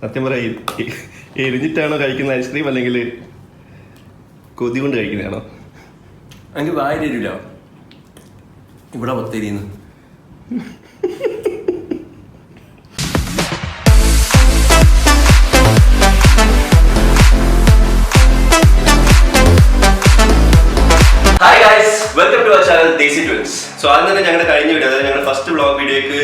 സത്യം പറയാം, എരിഞ്ഞിട്ടാണോ കഴിക്കുന്ന ഐസ്ക്രീം അല്ലെങ്കിൽ കൊതി കൊണ്ട് കഴിക്കുന്നതാണോ? എനിക്ക് വായ തരില്ല, ഇവിടെ പത്തേരിന്ന്. Hi guys, welcome to our channel Desi twins. So ആദ്യം തന്നെ ഞങ്ങളുടെ കഴിഞ്ഞ വീഡിയോ, അതായത് ഞങ്ങളുടെ ഫസ്റ്റ് വ്ളോഗ് വീഡിയോക്ക്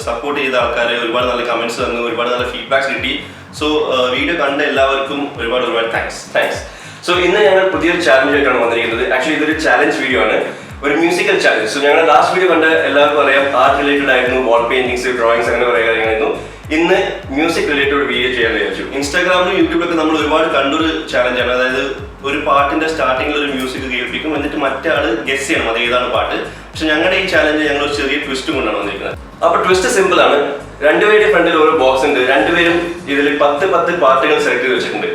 സപ്പോർട്ട് ചെയ്ത ആൾക്കാർ ഒരുപാട് നല്ല കമന്റ്സ് തന്നു, ഒരുപാട് നല്ല ഫീഡ്ബാക്സ് കിട്ടി. സോ വീഡിയോ കണ്ട എല്ലാവർക്കും ഒരുപാട് താങ്ക്സ്. സോ ഇന്ന് ഞങ്ങൾ പുതിയൊരു ചാലഞ്ച് ആയിട്ടാണ് വന്നിരിക്കുന്നത്. ആക്ച്വലി ഇതൊരു ചാലഞ്ച് വീഡിയോ ആണ്, ഒരു മ്യൂസിക്കൽ ചാലഞ്ച്. സോ ഞങ്ങളുടെ ലാസ്റ്റ് വീഡിയോ കണ്ട എല്ലാവർക്കും അറിയാം, ആർട്ട് റിലേറ്റഡ് ആയിരുന്നു, വാൾ പെയിന്റിങ്സ്, ഡ്രോയിങ്സ്, അങ്ങനെ കുറേ കാര്യങ്ങളായിരുന്നു. ഇന്ന് മ്യൂസിക് റിലേറ്റഡ് വീഡിയോ ചെയ്യാൻ വിചാരിച്ചു. ഇൻസ്റ്റാഗ്രാമിലും യൂട്യൂബിലൊക്കെ നമ്മൾ ഒരുപാട് കണ്ടൊരു ചാലഞ്ചാണ്. അതായത് ഒരു പാട്ടിന്റെ സ്റ്റാർട്ടിങ്ങിൽ ഒരു മ്യൂസിക് കേൾപ്പിക്കും, എന്നിട്ട് മറ്റേ ആള് ഗസ് ചെയ്യണം അത് ഏതാണ് പാട്ട്. പക്ഷെ ഞങ്ങളുടെ ഈ ചാലഞ്ച് ഞങ്ങൾ ഒരു ചെറിയ ട്വിസ്റ്റ് കൊണ്ടാണ് വന്നിരിക്കുന്നത്. അപ്പൊ ട്വിസ്റ്റ് സിമ്പിൾ ആണ്. രണ്ടുപേരുടെ ഫ്രണ്ടിൽ ഓരോ ബോക്സ് ഉണ്ട്. രണ്ടുപേരും ഇതിൽ 10 പാട്ടുകൾ സെലക്ട് ചെയ്ത് വെച്ചിട്ടുണ്ട്.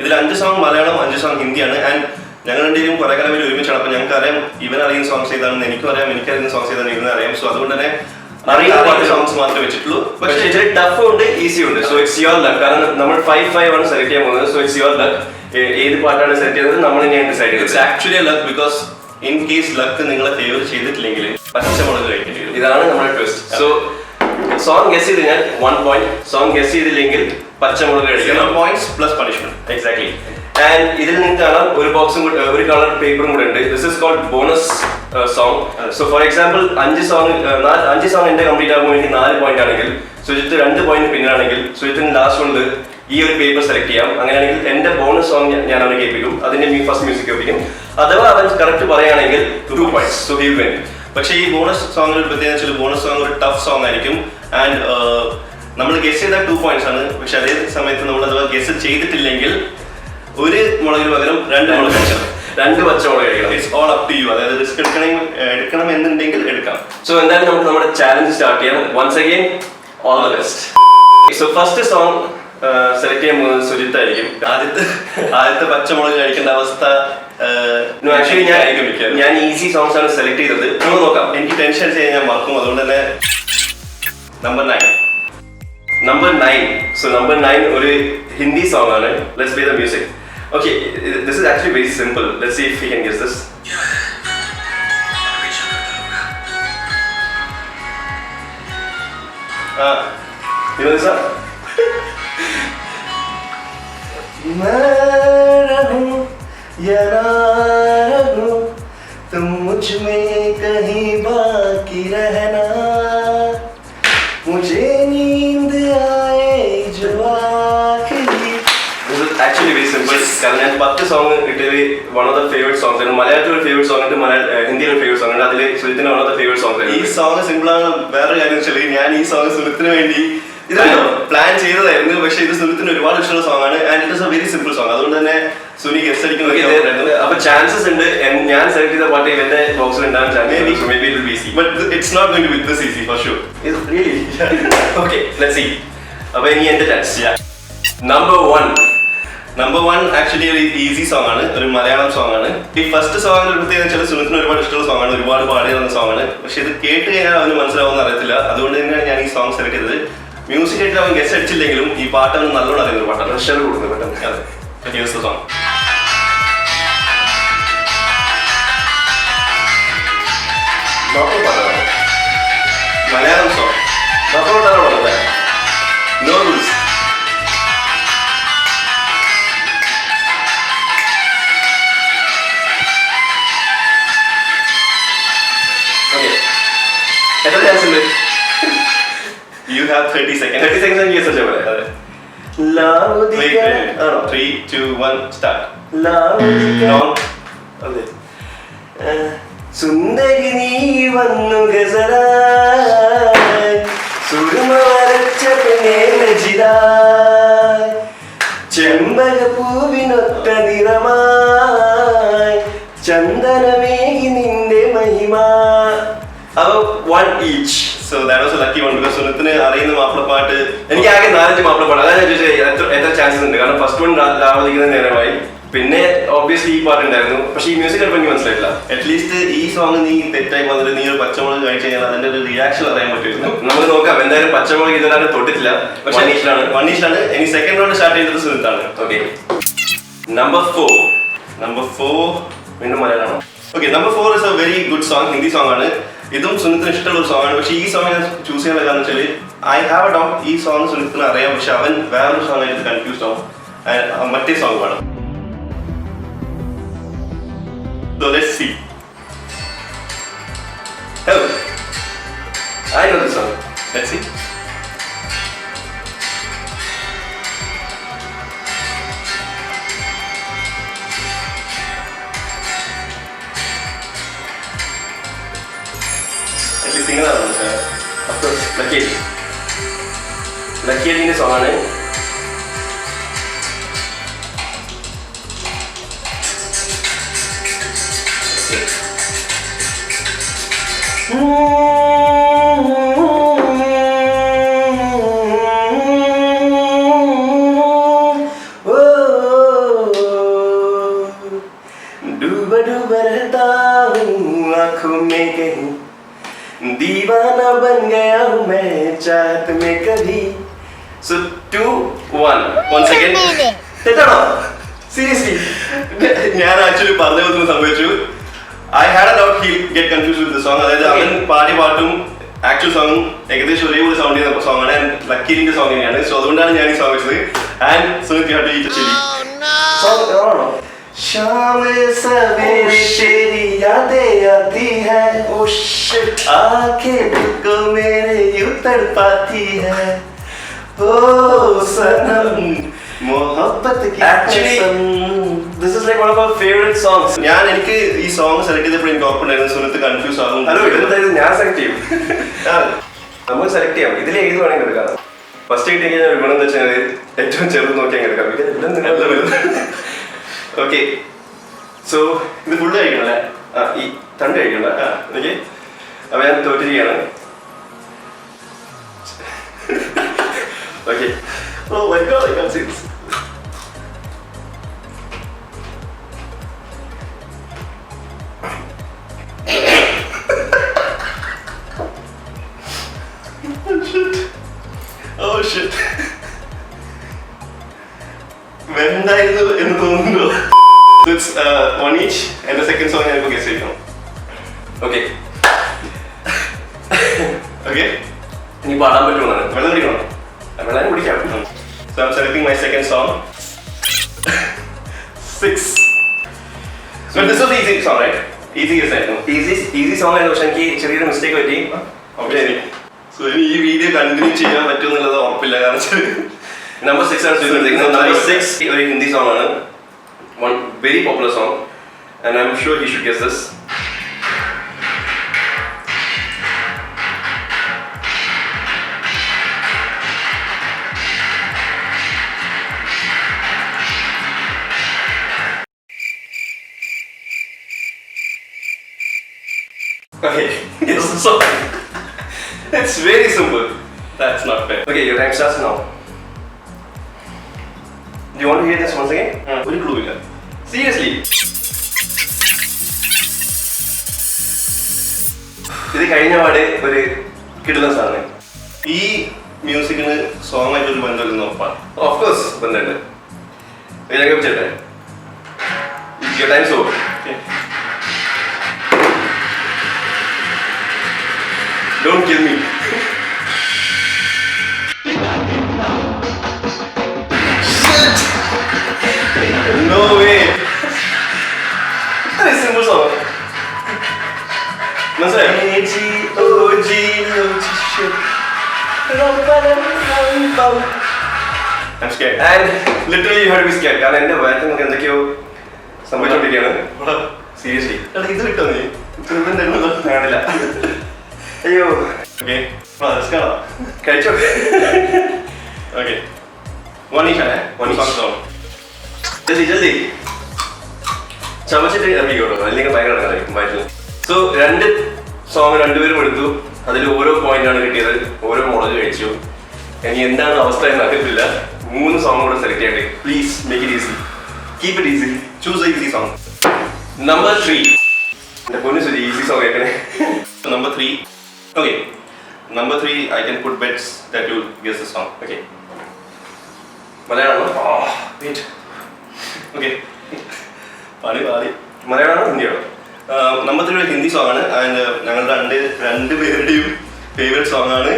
ഇതിൽ 5 സോങ് മലയാളം, 5 സോങ് ഹിന്ദിയാണ്. ആൻഡ് ഞങ്ങൾ രണ്ടുപേരും കുറെ കാലം വരെ ഒരുമിച്ചാണ്. അപ്പൊ ഞങ്ങൾക്ക് അറിയാം ഇവൻ അറിയുന്ന സോങ്സ് ഏതാണെന്ന് എനിക്കും അറിയാം, എനിക്കറിയുന്ന സോങ്സ് ഏതാണെന്ന് ഇവനും അറിയാം. സോ അതുകൊണ്ട് തന്നെ അറിയാത്ത സോങ്സ് മാത്രമേ വെച്ചിട്ടുള്ളൂ. പക്ഷേ ഇതിൽ ടഫ് ഉണ്ട്, ഈസി ഉണ്ട്. So it's your luck. കാരണം നമ്മൾ 5 ആണ് സെലക്ട് ചെയ്യാൻ പോകുന്നത്. So it's your luck. ഏത് പാട്ടാണ് സെലക്ട് ചെയ്തത് നമ്മൾ തന്നെയാണ് ഡിസൈഡ് ചെയ്തത്. It's actually luck, because in case luck നിങ്ങളെ ഫേവർ ചെയ്തിട്ടില്ലെങ്കിൽ പച്ചമുളക് കഴിക്കേണ്ടി വരും. ഇതാണ് നമ്മുടെ ട്വിസ്റ്റ്. സോ സോങ് ഗസ് ചെയ്ത് കഴിഞ്ഞാൽ 1 point, സോങ് ഗസ് ചെയ്തില്ലെങ്കിൽ പച്ചമുളക് കഴിക്കണം. Points plus punishment. Exactly. And ഇതിൽ നിങ്ങൾക്ക് കാണാം ഒരു ബോക്സും ഒരു കളർ പേപ്പറും കൂടെ ഉണ്ട്. This is called bonus song. So for example 5 song എന്റെ കംപ്ലീറ്റ് ആകുമ്പോൾ എനിക്ക് 4 പോയിന്റ് ആണെങ്കിൽ, സുജിത്ത് 2 പോയിന്റ് പിന്നിലാണെങ്കിൽ സുജിത്തിന് ലാസ്റ്റ് കൊണ്ട് ഈ ഒരു പേപ്പർ സെലക്ട് ചെയ്യാം. അങ്ങനെയാണെങ്കിൽ എന്റെ ബോണസ് സോങ് ഞാൻ അവനെ കേൾപ്പിക്കും, അതിന്റെ ഫസ്റ്റ് മ്യൂസിക് കേൾപ്പിക്കും. അഥവാ അവൻ കറക്റ്റ് പറയുകയാണെങ്കിൽ 2 points. So he will. പക്ഷേ ഈ ബോണസ് സോങ്ങിൽ പ്രത്യേകിച്ച് ബോണസ് സോങ് ഒരു ടഫ് സോങ് ആയിരിക്കും. ആൻഡ് നമ്മൾ ഗസ് ചെയ്താൽ 2 points ആണ്. പക്ഷെ അതേ സമയത്ത് നമ്മൾ അഥവാ ഗസ് ചെയ്തിട്ടില്ലെങ്കിൽ ഒരു മുളകിന് പകരം 2 മുളക് കഴിക്കണം, 2 പച്ചമുളക് കഴിക്കണം. It's all up to you. അതായത് റിസ്ക് എടുക്കണം എന്നുണ്ടെങ്കിൽ എടുക്കാം. സോ എന്തായാലും നമുക്ക് നമ്മുടെ ചാലഞ്ച് സ്റ്റാർട്ട് ചെയ്യാം. Once again all the best. So first song select ചെയ്യാൻ പോകുന്നത് സുജിത്ത് ആയിരിക്കും. ആദ്യത്തെ പച്ചമുളക് കഴിക്കേണ്ട അവസ്ഥ ആക്ച്വലി ഞാൻ ഈസി സോങ്സ് ആണ് സെലക്ട് ചെയ്തത്. നമുക്ക് നോക്കാം. എനിക്ക് ടെൻഷൻ അടിച്ച് കഴിഞ്ഞാൽ ഞാൻ മറക്കും. അതുകൊണ്ട് തന്നെ നമ്പർ 9. സോ നമ്പർ 9 ഒരു ഹിന്ദി സോങ് ആണ്. Let's play the music. Okay, this is actually very simple. Let's see if we can guess this. You know this song? मैं रहूं या ना रहूं, तुम मुझ में कहीं बाकी रहना, मुझे नींद आए जो आखिरी. This is actually very simple. കാരണം ഞാൻ 10 സോങ് ഇട്ടത് one of the favourite songs ആണ്. മലയാളത്തിൽ ഒരു ഫേവറേറ്റ് സോങ് ഉണ്ട്, ഹിന്ദിയിൽ ഒരു ഫേവറേറ്റ് സോങ് ഉണ്ട്. അതിൽ സുജിത്തിന് one of the favourite songs ആണ്. ഈ സോങ് സിമ്പിൾ ആണ്. വേറെ കാര്യം വെച്ചാൽ ഞാൻ ഈ സോങ് സുജിത്തിന് വേണ്ടി പ്ലാൻ ചെയ്തതായിരുന്നു. പക്ഷേ ഇത് സുജിത്തിന് ഒരുപാട് ഇഷ്ടമുള്ള സോങ് ആണ്. And it is a very simple song. അതുകൊണ്ട് തന്നെ സുനി ഗസ്റ്റ് അടിക്കുന്നത്. അപ്പൊ ചാൻസസ് ഉണ്ട് ഞാൻ സെലക്ട് ചെയ്ത പാട്ട് ഇവന്റെ ബോക്സിൽ ഉണ്ടാകാൻ chance. Maybe it will be easy, but it's not going to be this easy for sure. Really? Okay, let's see. അപ്പൊ ഇനി എന്റെ ചാൻസ്. നമ്പർ 1 ആക്ച്വലി ഒരു ഈസി സോങ് ആണ്, ഒരു മലയാളം സോങ് ആണ്. ഈ ഫസ്റ്റ് സോങ്ങിന് പ്രത്യേകം വെച്ചാൽ സുനിത്തിന് ഒരുപാട് ഇഷ്ടമുള്ള സോങ് ആണ്, ഒരുപാട് പാടി വന്ന സോങ് ആണ്. പക്ഷെ ഇത് കേട്ട് കഴിഞ്ഞാൽ അവന് മനസ്സിലാവുമെന്ന് അറിയത്തില്ല. അതുകൊണ്ട് തന്നെയാണ് ഞാൻ ഈ സോങ് സെലക്ട് ചെയ്തത്. മ്യൂസിക് ആയിട്ട് അവൻ ഗസ്റ്റ് അടിച്ചില്ലെങ്കിലും ഈ പാട്ട് അവന് നല്ലോണം അറിയുന്ന ഒരു പാട്ടാണ്. പ്രഷർ കൊടുക്കുന്നത് പെട്ടെന്ന്. അതെ, ഹിയർസ് ദ സോങ്. പാട്ടാണ് മലയാളം സോങ്. പാട്ടാണ് പറഞ്ഞത്. No rules. എത്ര ചാൻസ് ഉണ്ട്? You have 30 seconds. 30 seconds ആണ് ഗസ് ചെയ്യാൻ പറയാം. 3, 2, 1 സ്റ്റാർട്ട്. സുന്ദരി നീ വന്നു ഗസലായി, സുറുമ വരച്ച പെണ്ണേ നജിലായി, ചെമ്പക പൂവിനൊത്ത നിറമായി, ചന്ദനമേകി നിന്റെ മഹിമ. അപ്പൊ 1 each. So that was a lucky one because സുനത്തിന് അറിയുന്ന മാപ്പിളപ്പാട്ട് എനിക്ക് ആകെ 4-5 മാപ്പിളപ്പാട്ട്. അതാണ് ഞാൻ ചോദിച്ചത് എത്ര ചാൻസസ് ഉണ്ട്. കാരണം ഫസ്റ്റ് വൺ ലാവധിക്കുന്ന നേരമായി, പിന്നെ ഓബിയസ്ലി ഈ പാട്ടുണ്ടായിരുന്നു, പക്ഷേ ഈ മ്യൂസിക് ചിലപ്പോൾ എനിക്ക് മനസ്സിലായില്ല. അറ്റ്ലീസ്റ്റ് ഈ സോങ് നീ തെറ്റായി വന്നിട്ട് നീ ഒരു പച്ചമുളക് കഴിച്ചു കഴിഞ്ഞാൽ അതിന്റെ ഒരു റിയാക്ഷൻ അറിയാൻ പറ്റുമായിരുന്നു. നമുക്ക് നോക്കാം. എന്തായാലും പച്ചമുളക് ഇതുവരെ തൊട്ടിട്ടില്ല, പക്ഷേ വണ്ണീഷിലാണ്. ഇനി സെക്കൻഡ് റൗണ്ട് സ്റ്റാർട്ട് ചെയ്തത് സുനിത്താണ്. ഓക്കെ, നമ്പർ 4 വീണ്ടും മലയാളമാണോ? Okay, number 4 is a very good song, Hindi song ആണ്. ഇതും സുനിത്തിന് ഇഷ്ടമുള്ള ഒരു സോങ് ആണ്. പക്ഷേ ഈ സോങ് ഞാൻ ചൂസ് ചെയ്യാൻ കാരണം വെച്ചാൽ ഐ ഹാവ് എ ഡൗട്ട് ഈ സോങ് സുനിത്തിന് അറിയാം, പക്ഷെ അവൻ വേറൊരു സോങ് ആയിട്ട് കൺഫ്യൂസ്ഡ് ആവും. മറ്റേ സോങ് വേണം. So let's see. Oh, I know this song. Let's see. At least sing it out. Of course, Lucky Ali's song ആണ്. दीवाना बन गया हूँ मैं चाहत में कभी. So 2, 1 once again. തെറ്റാണോ? Seriously, ഞാൻ ആക്ച്വലി പറഞ്ഞു സംഭവിച്ചു. I had a doubt he'll get confused with the song. അതായത് അവൻ പാടി പാട്ടും ആക്ച്വൽ സോങ്ങും ഏകദേശം ഒരേപോലെ സൗണ്ട് ചെയ്യുന്ന സോങ് ആണ്. ലക്കീലിന്റെ സോങ് തന്നെയാണ്. സോ അതുകൊണ്ടാണ് ഞാൻ ഈ സോങ് വെച്ചത്. And Sunith you have to eat chilli. Song ആണോ? शाम सवेरे तेरी यादें आती है, ओ शिट आंखें को मेरे यूं तड़पाती है, ओ सनम मोहब्बत की कसम. This is like one of our favorite songs. ഞാൻ എനിക്ക് ഈ സോങ് സെലക്ട് ചെയ്തപ്പോൾ എനിക്ക് ഓർമ്മയുണ്ടായിരുന്നു സുനിത്ത് കൺഫ്യൂസ് ആകും. ഹലോ, ഇതെന്തായാലും ഞാൻ സെലക്ട് ചെയ്യും. നമ്മൾ സെലക്ട് ചെയ്യാം. ഇതിൽ ഏത് വേണമെങ്കിൽ എടുക്കാം. ഫസ്റ്റ് കിട്ടി കഴിഞ്ഞാൽ ഗുണം എന്ന് വെച്ചാൽ ഏറ്റവും ചെറുത് നോക്കി അങ്ങനെ എടുക്കാം. ഓക്കെ, സോ ഇത് ഫുള്ള് കഴിക്കണല്ലേ? ഈ തണ്ട് കഴിക്കണ്ട. ഓക്കെ, അപ്പൊ ഞാൻ തോറ്റിരിക്കുകയാണ്. Okay, oh my God, I can't see this. Oh shit. വെന്തായിരുന്നു എന്ന് തോന്നുന്നു. It's one each. എന്റെ സെക്കൻഡ് സോങ് ഞാനിപ്പോൾ ഗെസ് ചെയ്യണം. ഓക്കെ ഓക്കെ, ഇനി പാടാൻ പറ്റുമെന്നാണ്. വെള്ളം കുടിക്കണം. വെള്ളം കുടിക്കാം. So I'm selecting my second song. 6. So this was the easy song, right? Easy guess ആയിരുന്നു. Easy song ആയിരുന്നു, പക്ഷെ എനിക്ക് ചെറിയൊരു മിസ്റ്റേക്ക് പറ്റി. ഓക്കെ, സോ ഇനി ഈ വീഡിയോ കണ്ടിന്യൂ ചെയ്യാൻ പറ്റുമെന്നുള്ളത് ഉറപ്പില്ല. കാരണം നമ്പർ 6 ആണ് ചോദിക്കുന്നത്. നമ്പർ 6 ഒരു ഹിന്ദി സോങ് ആണ്. One very popular song, and I'm sure he should guess this. Okay, guess the song. It's very simple. That's not fair. Okay, your time starts now. Do you want to hear this once again? ഒരു clue ഇല്ല. Seriously. ഇത് കഴിഞ്ഞ പാടെ ഒരു കിട്ടുന്ന സാധനം. ഈ മ്യൂസിക്കിന് song ആയിട്ട് ഒരു ബന്ധമില്ലെന്ന് ഉറപ്പാണ്. ഓഫ് കോഴ്സ് ബന്ധമുണ്ട്. ഞാൻ കേൾപ്പിച്ചേ. Your time's over. Okay. Don't kill me. Shit! No way. Very simple song. മനസ്സിലായോ? Shit. I'm scared. And literally you have to be scared. കാരണം എന്റെ വയറ്റിൽ നമുക്ക് എന്തൊക്കെയോ സംഭവിച്ചോണ്ടിരിക്കുകയാണ്. Seriously. ഇത് കിട്ടോ നീ? കാണില്ല. അയ്യോ. ഓക്കെ, കഴിച്ചോ? ഓക്കെ, വണീഷാണേ. ജൽദി ജൽദി ചമച്ചിട്ട് ഇറങ്ങിക്കോട്ടോ, അല്ലെങ്കിൽ ഭയങ്കര വയറ്റിൽ. സോ 2 സോങ് രണ്ടുപേരും എടുത്തു. അതിൽ ഓരോ പോയിന്റാണ് കിട്ടിയത്. ഓരോ മുളക് കഴിച്ചു. ഇനി എന്താണ് അവസ്ഥ എന്ന് അറിയത്തില്ല. 3 സോങ് കൂടെ സെലക്ട് ചെയ്യട്ടെ. Please make it easy. Keep it easy. Choose an easy song. Number 3. The bonus is easy song. Number 3. Okay. Number 3, I can put bets that you guess the song. Okay. Malayalam. Oh, wait. Okay. Padi. Malayalam or Hindi? Number 3 is Hindi song and രണ്ട് പേരുടെയും favorite song ആണ്.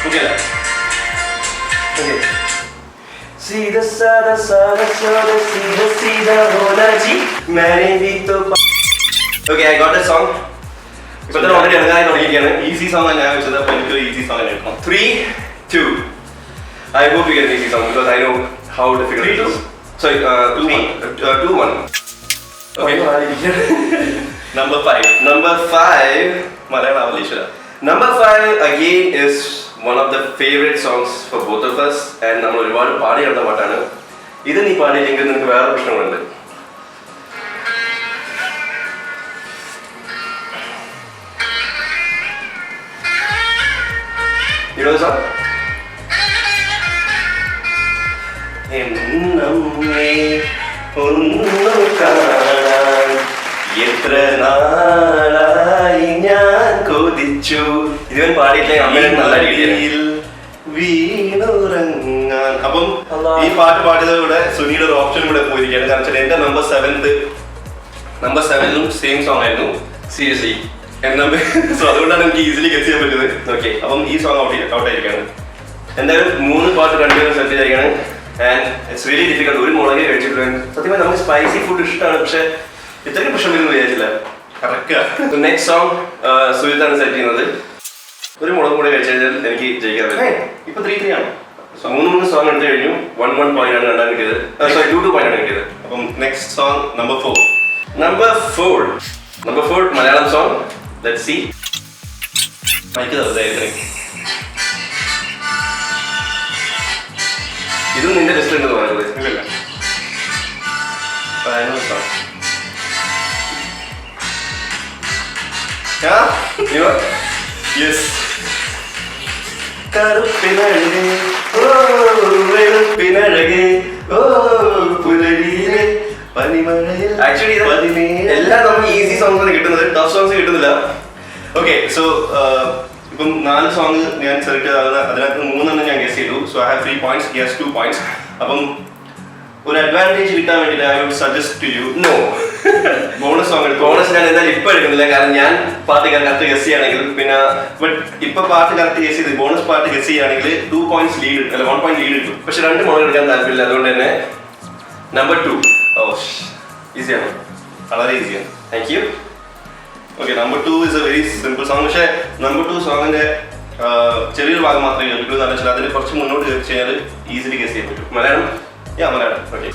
Okay. सीधा साधा साधा साधा सीधा सीधा होना जी मैंने भी तो Okay, I got the song. ഇപ്പോൾ തന്നെ ഓൾറെഡി ഇറങ്ങാൻ തുടങ്ങിയിരിക്കുകയാണ്. ഈസി സോങ് ആണ് ഞാൻ വെച്ചത്. അപ്പോൾ എനിക്ക് ഈസി സോങ് തന്നെ എടുക്കണം. 3, 2. I hope you get an easy song because I know how difficult it is. Sorry, 2, 1. Okay. Number 5. Number 5. Malayalam Malaysia. Number 5 again is one of the favorite songs for both of us and നമ്മൾ ഒരുപാട് പാടി നടന്ന പാട്ടാണ്. ഇത് നീ പാടിയില്ലെങ്കിൽ നിനക്ക് വേറെ പ്രശ്നങ്ങളുണ്ട്. You know the song? എന്നമ്മേ ഒന്നു കാണാൻ എത്ര നാളായി ഞാൻ കൊതിച്ചു. ഇതുവൻ പാടിയിട്ടില്ലേ അമ്മയുടെ നല്ല രീതിയിൽ വീണുറങ്ങാൻ. അപ്പം ഈ പാട്ട് പാടിയത് കൂടെ സുനിയുടെ ഒരു ഓപ്ഷൻ കൂടെ പോയിരിക്കുകയാണ്. കാരണം വെച്ചാൽ എന്റെ നമ്പർ 7ലും സെയിം സോങ് ആയിരുന്നു. സീരിയസ്ലി സോ അതുകൊണ്ടാണ് എനിക്ക് ഈസിലി ഗെസ് ചെയ്യാൻ പറ്റുന്നത്. ഓക്കെ, അപ്പം ഈ സോങ് ഔട്ടായിരിക്കാണ്. എന്തായാലും 3 പാട്ട് കണ്ടിന്യൂസ് സെറ്റ് ചെയ്തിരിക്കുകയാണ്. And it's really difficult. ഒരു മുളകെ കഴിച്ചിട്ട് സത്യമായി നമുക്ക് സ്പൈസി ഫുഡ് ഇഷ്ടമാണ്, പക്ഷെ ഇത്രയും പ്രശ്നം വരുന്നു വിചാരിച്ചില്ല. കറക്റ്റ്. നെക്സ്റ്റ് സോങ് സുജിത്താണ് സെറ്റ് ചെയ്യുന്നത്. ഒരു മുളക് കൂടെ കഴിച്ചു കഴിഞ്ഞാൽ എനിക്ക് ജയിക്കാൻ പറ്റും. ഇപ്പൊ 3-3 ആണ്. 3 സോങ് എടുത്തു കഴിഞ്ഞു. 1 പോയിന്റ് ആണ് രണ്ടാം കിട്ടിയത്. സോറി 2 പോയിന്റ് ആണ് കിട്ടിയത്. അപ്പം next song number 4 Malayalam song. Let's see. ഇതും നിന്റെ ലിസ്റ്റ് ഉണ്ടെന്ന് പറയുന്നത്. കറുപ്പിനഴകേ ഓ വെളുപ്പിനഴകേ ഓ പുലരിയിലെ പനിമഴയിൽ. ആക്ച്വലി എല്ലാം നമുക്ക് ഈസി സോങ്സ് ആണ് കിട്ടുന്നത്, ടഫ് സോങ്സ് കിട്ടുന്നില്ല. ഓക്കെ, സോ ഇപ്പം 4 സോങ് ഞാൻ സെലക്ട് ചെയ്ത അതിനകത്ത് 3 ഞാൻ ഗസ് ചെയ്തു. So I have 3 points, yes 2 points. അപ്പം ഒരു അഡ്വാൻറ്റേജ് കിട്ടാൻ വേണ്ടിയിട്ട് I would suggest to you no bonus song എടുക്കും. ബോണസ് ഞാൻ എന്തായാലും ഇപ്പം എടുക്കുന്നില്ല, കാരണം ഞാൻ പാട്ട് കറക്റ്റ് ഗസ് ചെയ്യുകയാണെങ്കിൽ പിന്നെ ബട്ട് ഇപ്പൊ പാട്ട് കറക്റ്റ് ഗസ് ചെയ്ത് ബോണസ് പാട്ട് ഗസ് ചെയ്യുകയാണെങ്കിൽ 2 points ലീഡ് അല്ല 1 point ലീഡ് കിട്ടും. പക്ഷെ 2 മോഡൽ എടുക്കാൻ താല്പര്യമില്ല. അതുകൊണ്ട് തന്നെ നമ്പർ 2. ഈസിയാണ്, വളരെ ഈസിയാണ്. Thank you. Okay, number 2 is a very simple song. പക്ഷേ നമ്പർ 2 സോങ്ങിന്റെ ചെറിയൊരു ഭാഗം മാത്രമേ കേൾക്കൂ. എന്ന് വെച്ചാൽ അതിന് കുറച്ച് മുന്നോട്ട് കയറി കഴിഞ്ഞാൽ ഈസിലി ഗസ് ചെയ്യാൻ പറ്റും. മലയാളം മലയാളം. ഓക്കെ,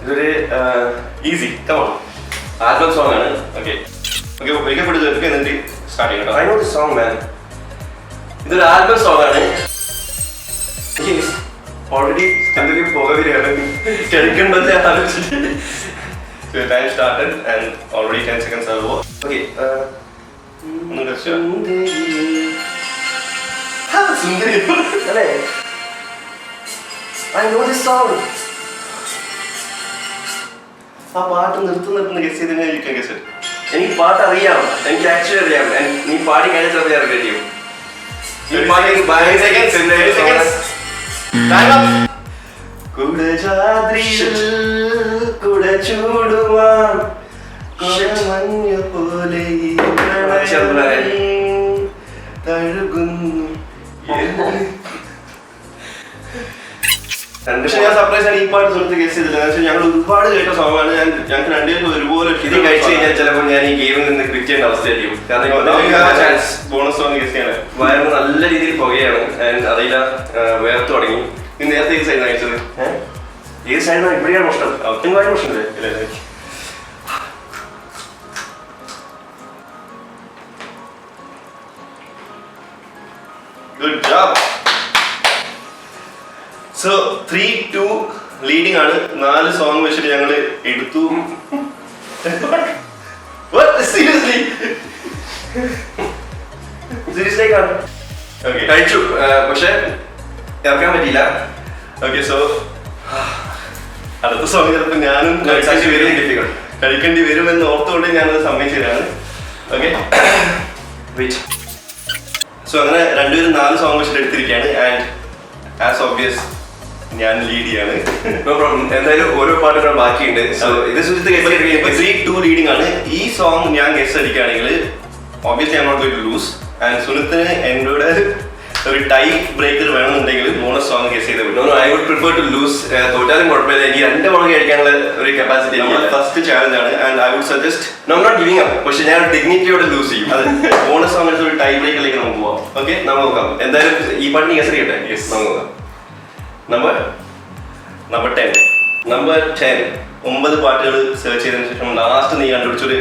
ഇതൊരു ഈസി ആൽബം സോങ് ആണ്. ഓക്കെ വെക്കപ്പെടുത്ത് എന്നിട്ട് സ്റ്റാർട്ട് ചെയ്യണം. ഐ നോ ദിസ് സോങ് മാൻ. ഇതൊരു ആൽബം സോങ് ആണ്. ഓൾറെഡി എന്തൊക്കെ പോകവരികയാണ് കഴിക്കണ്ടല്ലേ ആലോചിച്ചിട്ട്. Time started and already 10 seconds are over. Okay, Sundari. I know this song. ആ പാട്ട് നിർത്തുന്ന ഗസ് ചെയ്ത് കഴിഞ്ഞാൽ you can guess it. എനിക്ക് പാട്ട് അറിയാം, എനിക്ക് ആക്ച്വലി അറിയാം. നീ പാടി കഴിഞ്ഞാൽ അത് അറിയാൻ കഴിയും. ഈ പാട്ട് 5 seconds. കുടജാദ്രിയിൽ കുട ചൂടുവാൻ മഞ്ഞു പോലെ തഴുകുന്നു. പക്ഷെ ഞാൻ സർപ്രൈസ് ആണ് ഈ പാട്ട് സുഹൃത്ത് ഗസ് ചെയ്തില്ല. ഞങ്ങൾ ഒരുപാട് കേട്ട സോങ്ങാണ്. ഞങ്ങൾക്ക് രണ്ടുപേരും ഒരുപോലെ ഇത് കഴിച്ചു കഴിഞ്ഞാൽ ചിലപ്പോൾ ഞാൻ ഈ ഗെയിമിൽ നിന്ന് ക്വിറ്റ് ചെയ്യേണ്ട അവസ്ഥയായിരിക്കും. കാരണം ബോണസ് സോങ് ഗസ് ചെയ്യാൻ വയറിന് നല്ല രീതിയിൽ പുകയാണ്. അറിയില്ല, വേർത്ത് തുടങ്ങി. നീ നേരത്തെ ഏത് സൈഡാണ് കഴിച്ചത്? ഏത് സൈഡാണ്? ഇവിടെയാണ് പ്രശ്നം. അവർക്ക് പ്രശ്നമില്ലേ? Good job. സോ 3-2 ലീഡിംഗ് ആണ്. 4 സോങ് വെച്ചിട്ട് ഞങ്ങൾ എടുത്തു. സീരിയസ്ലി കഴിച്ചു, പക്ഷെ ഇറക്കാൻ പറ്റിയില്ല. ഓക്കെ, സോ അടുത്ത സോങ് ചിലപ്പോൾ ഞാനും കഴിക്കേണ്ടി വരുമെന്ന് ഓർത്തുകൊണ്ട് ഞാനത് സമ്മതിച്ചതാണ്. Okay, wait. സോ അങ്ങനെ രണ്ടുപേരും 4 സോങ് വെച്ചിട്ട് എടുത്തിരിക്കുകയാണ്. ആൻഡ് ആസ് ഓബ്വിയസ് ഞാൻ ലീഡ് ചെയ്യാണ്. No problem. എന്തായാലും ഓരോ പാട്ടുകൾ ബാക്കിയുണ്ട്. സോ ഇത് 3-2 ലീഡിംഗ് ആണ്. ഈ സോങ് ഞാൻ ഗെസ് അടിക്കുകയാണെങ്കിൽ obviously I not going to lose. And സുനിത്തിന് എന്നോട് ഒരു ടൈ ബ്രേക്കർ വേണമെന്നുണ്ടെങ്കിൽ ബോണസ് സോങ് ഗെസ് ചെയ്ത് വിടും. I would prefer to lose. തോറ്റാലും കുഴപ്പമില്ല, എനിക്ക് 2 മുളക് കഴിക്കാനുള്ള ഒരു കപ്പാസിറ്റി. ഫസ്റ്റ് ചാലഞ്ച് ആണ്. And I would suggest no not giving up. പക്ഷെ ഞാൻ ഡിഗ്നിറ്റിയോടെ ലൂസ് ചെയ്യും. അത് ബോണസ് സോങ് എടുത്ത് ഒരു ടൈ ബ്രേക്കറിലേക്ക് നമുക്ക് പോവാം. ഓക്കെ, നമുക്ക് നോക്കാം. എന്തായാലും ഈ പാട്ടിന് ഗെസ് ചെയ്യട്ടെ. Yes. നമുക്ക് നോക്കാം. നമ്പർ 10. നമ്പർ 10 9 പാട്ടുകൾ സെർച്ച് ചെയ്തതിനു ശേഷം ലാസ്റ്റ് നീ കണ്ടുപിടിച്ചൊരു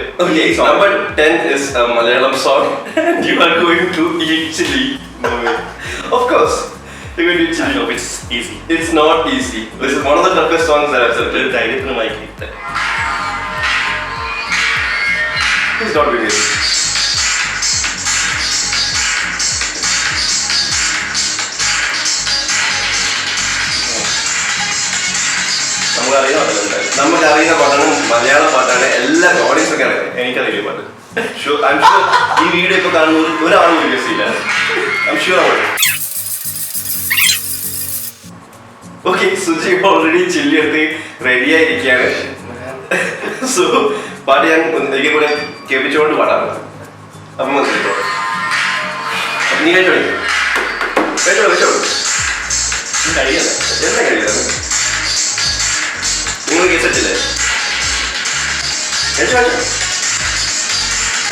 Number 10 is a Malayalam song. you are going to eat chili. No way. Of course. You're going to eat chili. It's easy. It's not easy. This is one of the toughest songs that I've searched. ധൈര്യത്തിന് mic. Please don't do this. നമുക്ക് അറിയുന്ന പാട്ടാണ്, മലയാള പാട്ടാണ്, എല്ലാ audience ഒക്കെ അറിയാം. എനിക്കറിയില്ല പാട്ട്. I'm sure ഈ വീഡിയോ ഇപ്പൊ കാണുന്ന ഒരാളും ഗസ് ചെയ്യില്ല. I'm sure about it. Okay, Suji already chilli എടുത്ത് റെഡി ആയിരിക്കുകയാണ്. സോ പാട്ട് ഞാൻ എനിക്ക് കൂടെ കേൾപ്പിച്ചുകൊണ്ട് പാടാം. അപ്പം മനസ്സിലോ നീ കഴിച്ചോ കഴിച്ചോ കഴിച്ചോ കഴിയല്ല. എന്താ കഴിയുന്നത്? നിങ്ങൾ കേസ് വെച്ചില്ലേ? കഴിച്ചോ കഴിച്ചോ.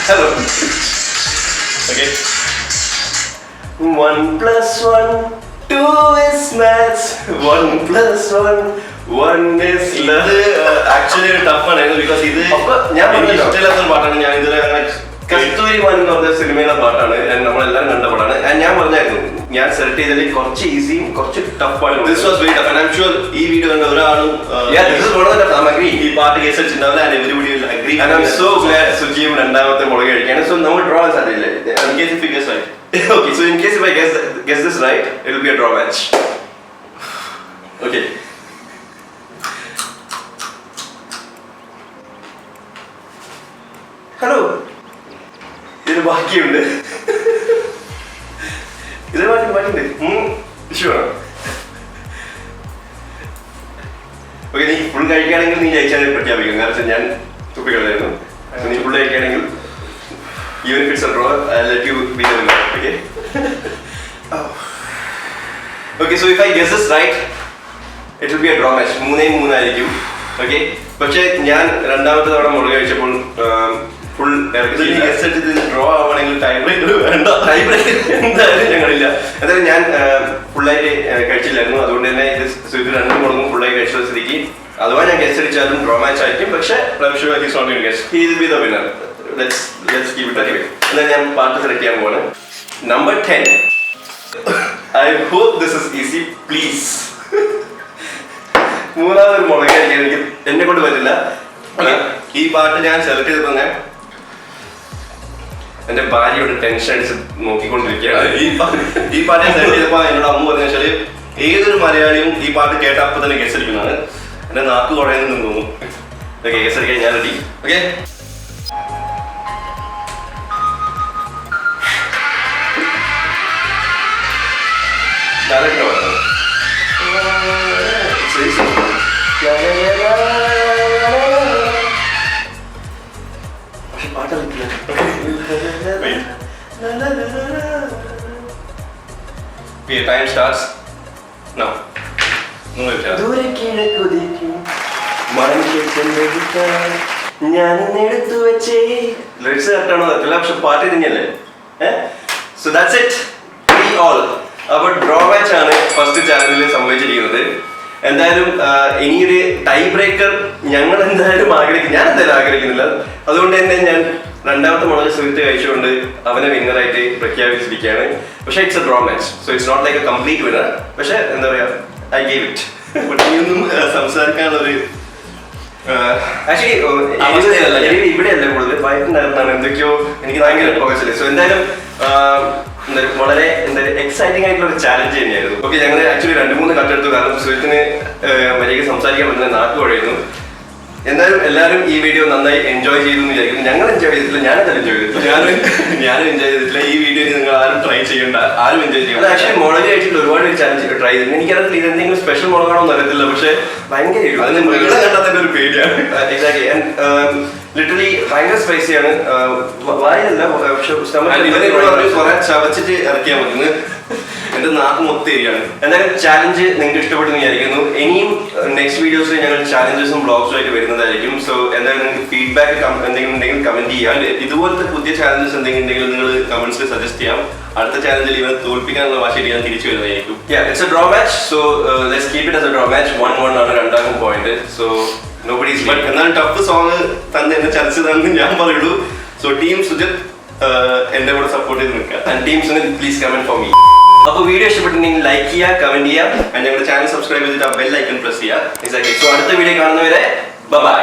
Hello. Okay, 1 + 1 2 is maths. 1 + 1 is love. Actually ഒരു ടഫ് ആണ് ബിക്കോസ് ഇത് ഞാൻ എനിക്ക് ഇഷ്ടമില്ലാത്ത പാട്ടാണ്. ഞാൻ ഇതുവരെ അങ്ങനെ കസ്തൂരിമാൻ എന്ന് പറഞ്ഞ സിനിമയിലെ പാട്ടാണ്, നമ്മളെല്ലാം കണ്ട പാട്ടാണ്. ഞാൻ പറഞ്ഞായിരുന്നു ഞാൻ സെലക്ട് ചെയ്തതിൽ കുറച്ച് ഈസിയും കുറച്ച് ടഫാണ്. This was very tough and I'm sure ഈ വീഡിയോ കണ്ട ഒരാളും ഈ പാട്ട് കേസ് വെച്ചിട്ടുണ്ടാവില്ല. and everybody will agree. And I'm so glad സുജിയും രണ്ടാമത്തെ മുളക് കഴിക്കാണ്. സോ നമ്മൾ ഡ്രോ സാധ്യതയില്ലേ? in case if you guess right. Okay, so in case if I guess this right, it will be a draw match. Okay. Hello, ഇതിന് ബാക്കിയുണ്ട്. ഇതിന് ബാക്കിയുണ്ട്. ഷുവർ. ഓക്കെ, നീ ഫുൾ കഴിക്കുകയാണെങ്കിൽ നീ ജയിച്ചാൽ പ്രഖ്യാപിക്കും. കാരണം ഞാൻ തുപ്പിക്കളായിരുന്നു. നീ ഫുൾ കഴിക്കുകയാണെങ്കിൽ even if it's a draw, I'll let you be the winner. Okay? Okay, so if I guess this right, it will be a draw match. 3-3 ആയിരിക്കും. ഓക്കെ, പക്ഷേ ഞാൻ രണ്ടാമത്തെ തവണ മുളക് കഴിച്ചപ്പോൾ ഫുൾ ഡ്രോ ആവണമെങ്കിൽ ടൈം ബ്രേക്കർ വേണ്ട. ടൈം ബ്രേക്ക് എന്തായാലും ഞങ്ങളില്ല. എന്തായാലും ഞാൻ ഫുള്ളായിട്ട് കഴിച്ചില്ലായിരുന്നു. അതുകൊണ്ട് തന്നെ ഇത് 2 മുളകും ഫുള്ളായി കഴിച്ച സ്ഥിതിക്ക് അഥവാ ഞാൻ ഗസ്റ്റ് അടിച്ചാലും ഡ്രോ മാച്ച് ആയിരിക്കും. പക്ഷേ he will be the winner. Let's keep it that way. എന്നാൽ ഞാൻ പാട്ട് സെലക്ട് ചെയ്യാൻ പോവാണ്. Number 10. I hope this is easy, please. മൂന്നാമതൊരു മുളക് കഴിക്കാൻ എനിക്ക് എന്നെ കൊണ്ട് പറ്റില്ല. ഈ പാട്ട് ഞാൻ സെലക്ട് ചെയ്തപ്പോൾ തന്നെ എന്റെ ഭാര്യയോട് ടെൻഷൻ അടിച്ച് നോക്കിക്കൊണ്ടിരിക്കുകയാണ്. ഈ പാട്ട് ഞാൻ സെലക്ട് ചെയ്തപ്പോൾ എന്നോട് അമ്മ പറഞ്ഞു വെച്ചാൽ ഏതൊരു മലയാളിയും ഈ പാട്ട് കേട്ട അപ്പം തന്നെ ഗസ് അടിക്കുന്നതാണ്. എന്റെ നാക്ക് കുഴയുന്നു തോന്നുന്നു. ഓക്കെ, ഗസ് അടിക്കാൻ ഞാൻ റെഡി. ഓക്കെ, ഡയറക്റ്റ് പറഞ്ഞു. Okay, time starts now. ഞാനെടുത്തു വെച്ചേ ലിറിക്സ് കറക്റ്റാണോ അറിയില്ല, പക്ഷെ പാട്ട് തന്നെയല്ലേ. So that's it, we all. അപ്പോൾ ഡ്രോ മാച്ച് ആണ് ഫസ്റ്റ് ചാനലിൽ സംഭവിച്ചിരിക്കുന്നത്. എന്തായാലും ഇനിയൊരു ടൈ ബ്രേക്കർ ഞങ്ങൾ എന്തായാലും ഞാൻ എന്തായാലും ആഗ്രഹിക്കുന്നില്ല. അതുകൊണ്ട് തന്നെ ഞാൻ രണ്ടാമത്തെ മുളക് സുഹൃത്ത് കഴിച്ചുകൊണ്ട് അവനെ വിന്നറായിട്ട് പ്രഖ്യാപിച്ചിരിക്കുകയാണ്. പക്ഷേ it's a draw match, so it's not like a complete winner. പക്ഷേ എന്താ പറയുക, ഐ ഗേവ് ഇറ്റ്. ഇനിയൊന്നും സംസാരിക്കാനുള്ള ഒരു ആക്ച്വലി ഇവിടെയല്ല കൂടുതൽ വയറ്റിനകത്താണ് എന്തൊക്കെയോ എനിക്ക് ഭയങ്കര പോകച്ചില്ല. സോ എന്തായാലും വളരെ എക്സൈറ്റിംഗ് ആയിട്ടുള്ള ഒരു ചാലഞ്ച് തന്നെയായിരുന്നു. ഓക്കെ, ഞങ്ങൾ ആക്ച്വലി 2-3 കട്ടെടുത്തു, കാരണം സുഹൃത്തിന് മര്യാദയ്ക്ക് സംസാരിക്കാൻ പറ്റുന്ന നാക്ക് കുഴയുന്നു. എന്തായാലും എല്ലാവരും ഈ വീഡിയോ നന്നായി എൻജോയ് ചെയ്തു എന്ന് വിചാരിക്കുന്നു. ഞങ്ങൾ എൻജോയ് ചെയ്തിട്ടില്ല, ഞാനത് എൻജോയ് ചെയ്തിട്ടില്ല, ഞാനും എൻജോയ് ചെയ്തിട്ടില്ല. ഈ വീഡിയോ നിങ്ങൾ ആരും ട്രൈ ചെയ്യണ്ട, ആരും എൻജോയ് ചെയ്യണ്ട. ആക്ച്വലി മുളക് കഴിച്ചിട്ട് ഒരുപാട് ചാലഞ്ച് ട്രൈ ചെയ്തിട്ടുണ്ട്. എനിക്കറിയത്തില്ല ഇത് എന്തെങ്കിലും സ്പെഷ്യൽ മുളകാണോ എന്ന് അറിയത്തില്ല, പക്ഷേ ഭയങ്കര അതിന് മൃഗങ്ങളെ കണ്ടാൽ തന്നെ ഒരു പേടിയാണ്. എക്സാക്ട്ലി. ആൻഡ് ലിറ്ററലി ഭയങ്കര സ്പൈസിയാണ്. വായനല്ല, പക്ഷെ കുറെ ചവച്ചിട്ട് ഇറക്കിയാൽ മതി. എന്റെ നാക്ക് മൊത്തം ഏരിയാണ്. എന്തായാലും ചാലഞ്ച് നിങ്ങൾക്ക് ഇഷ്ടപ്പെട്ടെന്ന് വിചാരിക്കുന്നു. ഇനിയും നെക്സ്റ്റ് വീഡിയോസിൽ ഞങ്ങൾ ചാലഞ്ചസും ബ്ലോഗ്സും ആയിട്ട് വരുന്നതായിരിക്കും. സോ എന്തായാലും നിങ്ങൾക്ക് ഫീഡ്ബാക്ക് എന്തെങ്കിലും ഉണ്ടെങ്കിൽ കമന്റ് ചെയ്യാം. ഇതുപോലത്തെ പുതിയ ചാലഞ്ചസ് എന്തെങ്കിലും ഉണ്ടെങ്കിൽ നിങ്ങൾ കമന്റ്സിൽ സജസ്റ്റ് ചെയ്യാം. അടുത്ത ചാലഞ്ചിൽ ഇവനെ തോൽപ്പിക്കാനുള്ള വാശിയിൽ ഞാൻ തിരിച്ചു വരുന്നതായിരിക്കും. It's a draw match. So let's keep it as A draw match. 1-1 ആണ് രണ്ടാമത്തെ പോയിന്റ്. സോ നോബഡീസ് ബട്ട് എന്നാലും ടഫ് സോങ് തന്നെ എന്നെ ചതിച്ചതാണെന്ന് ഞാൻ പറയുള്ളൂ. സോ ടീം സുജിത് എന്റെ കൂടെ സപ്പോർട്ട് ചെയ്ത് നിൽക്കുക. And team Sujith please comment for me. അപ്പോൾ വീഡിയോ ഇഷ്ടപ്പെട്ടിട്ടുണ്ടെങ്കിൽ ലൈക്ക് ചെയ്യുക, കമന്റ് ചെയ്യുക, ഞങ്ങളുടെ ചാനൽ സബ്സ്ക്രൈബ് ചെയ്തിട്ട് ആ ബെൽ ഐക്കൺ പ്രസ് ചെയ്യുക. എക്സാക്ട്ലി. സോ അടുത്ത വീഡിയോ കാണുന്നവരെ ബൈ.